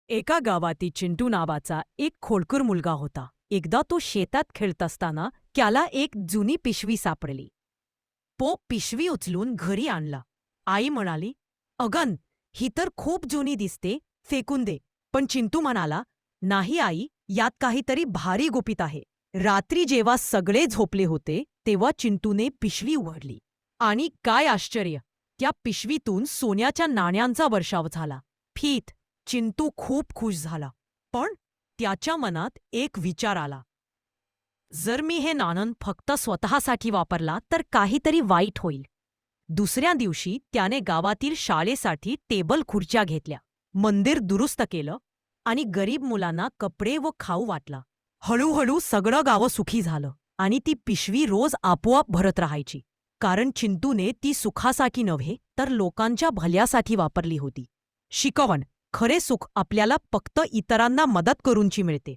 एका गावाती चिंटू नावाचा एक खोडकर मुलगा होता. एकदा तो शेतात खेळत असताना त्याला एक जुनी पिशवी सापडली. तो पिशवी उचलून घरी आणला. आई म्हणाली, "अगं, ही तर खूप जुनी दिसते, फेकून दे." पण चिंटू म्हणाला, "नाही आई, यात काहीतरी भारी गुपित आहे." रात्री जेव्हा सगळे झोपले होते तेव्हा चिंटूने पिशवी उघडली. आणि काय आश्चर्य! त्या पिशवीतून सोन्याच्या नाण्यांचा वर्षाव झाला. फीत! चिंटू खूप खुश झाला. पण त्याच्या मनात एक विचार आला. जर मी हे नाणं फक्त स्वतःसाठी वापरला तर काहीतरी वाईट होईल. दुसऱ्या दिवशी त्याने गावातील शाळेसाठी टेबल खुर्च्या घेतल्या, मंदिर दुरुस्त केलं आणि गरीब मुलांना कपडे व खाऊ वाटला. हळूहळू सगळं गाव सुखी झालं आणि ती पिशवी रोज आपोआप भरत राहायची. कारण चिंटूने ती सुखासाठी नव्हे तर लोकांच्या भल्यासाठी वापरली होती. शिकवण: खरे सुख आपल्याला फक्त इतरांना मदत करूनची मिळते.